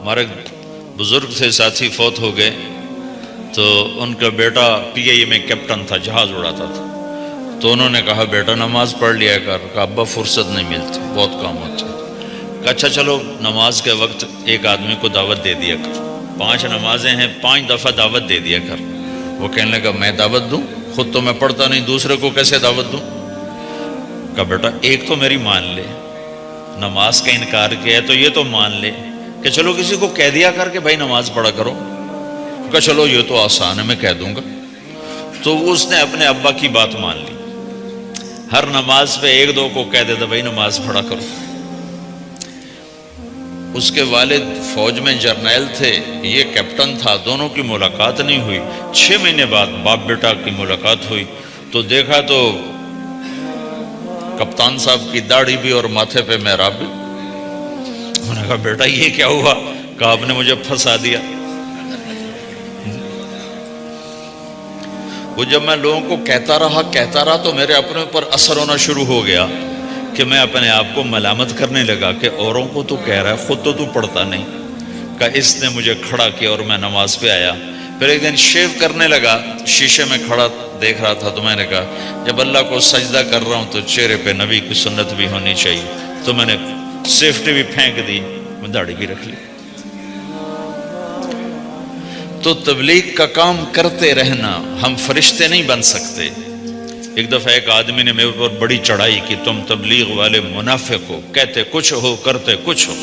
ہمارے بزرگ تھے ساتھی فوت ہو گئے، تو ان کا بیٹا PIA میں کیپٹن تھا، جہاز اڑاتا تھا. تو انہوں نے کہا بیٹا نماز پڑھ لیا کر. کہا ابا فرصت نہیں ملتی، بہت کام ہوتے. کہا اچھا چلو نماز کے وقت ایک آدمی کو دعوت دے دیا کر، 5 نمازیں ہیں، 5 دفعہ دعوت دے دیا کر. وہ کہنے لگا میں دعوت دوں؟ خود تو میں پڑھتا نہیں، دوسرے کو کیسے دعوت دوں؟ کہا بیٹا ایک تو میری مان لے، نماز کا انکار کیا ہے تو یہ تو مان لے کہ چلو کسی کو کہہ دیا کر کہ بھائی نماز پڑھا کرو. کہا چلو یہ تو آسان ہے، میں کہہ دوں گا. تو اس نے اپنے ابا کی بات مان لی، ہر نماز پہ 1-2 کو کہہ دیتا بھائی نماز پڑھا کرو. اس کے والد فوج میں جرنیل تھے، یہ کیپٹن تھا، دونوں کی ملاقات نہیں ہوئی. 6 مہینے بعد باپ بیٹا کی ملاقات ہوئی تو دیکھا تو کپتان صاحب کی داڑھی بھی اور ماتھے پہ محراب بھی. انہوں نے کہا بیٹا یہ کیا ہوا؟ کہا آپ نے مجھے پھنسا دیا. وہ جب میں لوگوں کو کہتا رہا تو میرے اپنے اوپر اثر ہونا شروع ہو گیا کہ میں اپنے آپ کو ملامت کرنے لگا کہ اوروں کو تو کہہ رہا ہے، خود تو پڑھتا نہیں. کہا اس نے مجھے کھڑا کیا اور میں نماز پہ آیا. پھر ایک دن شیو کرنے لگا، شیشے میں کھڑا دیکھ رہا تھا تو میں نے کہا جب اللہ کو سجدہ کر رہا ہوں تو چہرے پہ نبی کی سنت بھی ہونی چاہیے. تو میں نے سیفٹی بھی پھینک دی، میں داڑھی بھی رکھ لی. تو تبلیغ کا کام کرتے رہنا، ہم فرشتے نہیں بن سکتے. ایک دفعہ ایک آدمی نے میرے پر بڑی چڑھائی کی، تم تبلیغ والے منافق ہو، کہتے کچھ ہو کرتے کچھ ہو،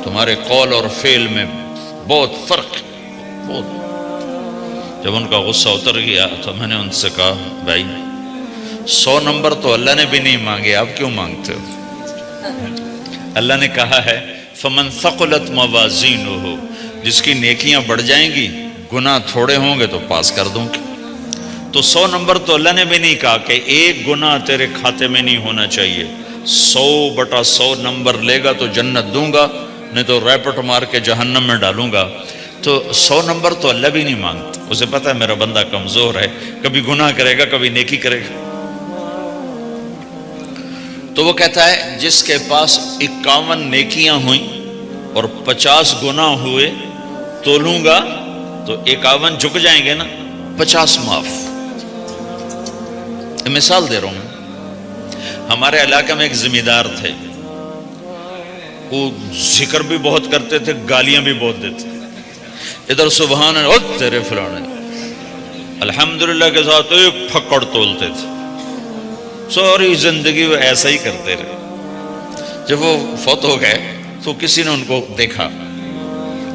تمہارے قول اور فعل میں بہت فرق ہے، بہت. جب ان کا غصہ اتر گیا تو میں نے ان سے کہا بھائی 100 نمبر تو اللہ نے بھی نہیں مانگے، آپ کیوں مانگتے ہو؟ اللہ نے کہا ہے فمن ثقلت موازینہ، جس کی نیکیاں بڑھ جائیں گی گناہ تھوڑے ہوں گے تو پاس کر دوں گی. تو 100 نمبر تو اللہ نے بھی نہیں کہا کہ ایک گناہ تیرے کھاتے میں نہیں ہونا چاہیے. 100/100 نمبر لے گا تو جنت دوں گا، نہیں تو ریپٹ مار کے جہنم میں ڈالوں گا. تو 100 نمبر تو اللہ بھی نہیں مانگتا، اسے پتہ ہے میرا بندہ کمزور ہے، کبھی گناہ کرے گا کبھی نیکی کرے گا. تو وہ کہتا ہے جس کے پاس 51 نیکیاں ہوئیں اور 50 گناہ ہوئے تولوں گا تو 51 جھک جائیں گے نا، 50 معاف. مثال دے رہا ہوں. ہمارے علاقے میں ایک ذمہ دار تھے، وہ ذکر بھی بہت کرتے تھے، گالیاں بھی بہت دیتے. ادھر سبحان اللہ تیرے فلانے، الحمدللہ کے ساتھ ایک پھکڑ تولتے تھے. ساری زندگی وہ ایسا ہی کرتے رہے. جب وہ فوت ہو گئے تو کسی نے ان کو دیکھا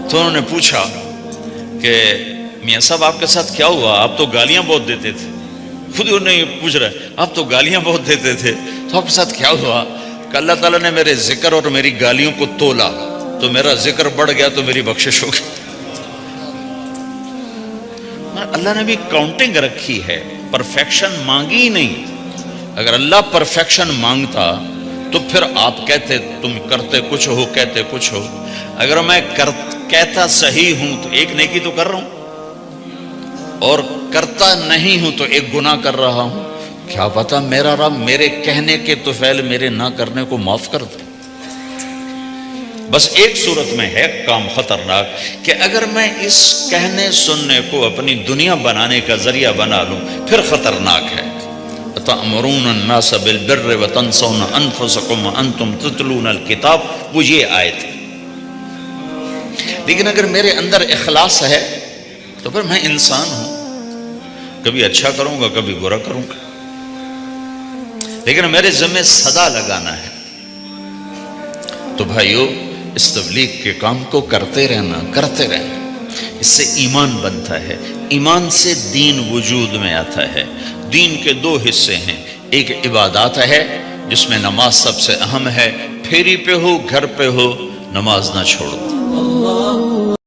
تو انہوں نے پوچھا کہ میاں صاحب آپ کے ساتھ کیا ہوا؟ آپ تو گالیاں بہت دیتے تھے. خود انہوں نے پوچھ رہے آپ تو گالیاں بہت دیتے تھے، تو آپ کے ساتھ کیا ہوا؟ کہ اللہ تعالیٰ نے میرے ذکر اور میری گالیوں کو تولا تو میرا ذکر بڑھ گیا تو میری بخشش ہو گئی. اللہ نے بھی کاؤنٹنگ رکھی ہے، پرفیکشن مانگی ہی نہیں. اگر اللہ پرفیکشن مانگتا تو پھر آپ کہتے تم کرتے کچھ ہو کہتے کچھ ہو. اگر میں کہتا صحیح ہوں تو ایک نیکی تو کر رہا ہوں، اور کرتا نہیں ہوں تو ایک گناہ کر رہا ہوں. کیا پتا میرا رب میرے کہنے کے طفیل میرے نہ کرنے کو معاف کر دے. بس ایک صورت میں ہے کام خطرناک کہ اگر میں اس کہنے سننے کو اپنی دنیا بنانے کا ذریعہ بنا لوں پھر خطرناک ہے. تأمرون الناس بالبر وتنسون انفسکم وانتم تتلون الکتاب، وہ یہ آیت ہے. لیکن اگر میرے اندر اخلاص ہے تو پھر میں انسان ہوں، کبھی اچھا کروں گا کبھی برا کروں گا، لیکن میرے ذمہ صدا لگانا ہے. تو بھائیو اس تبلیغ کے کام کو کرتے رہنا، اس سے ایمان بنتا ہے. ایمان سے دین وجود میں آتا ہے. دین کے 2 حصے ہیں، ایک عبادات ہے جس میں نماز سب سے اہم ہے. پھیری پہ ہو گھر پہ ہو نماز نہ چھوڑو.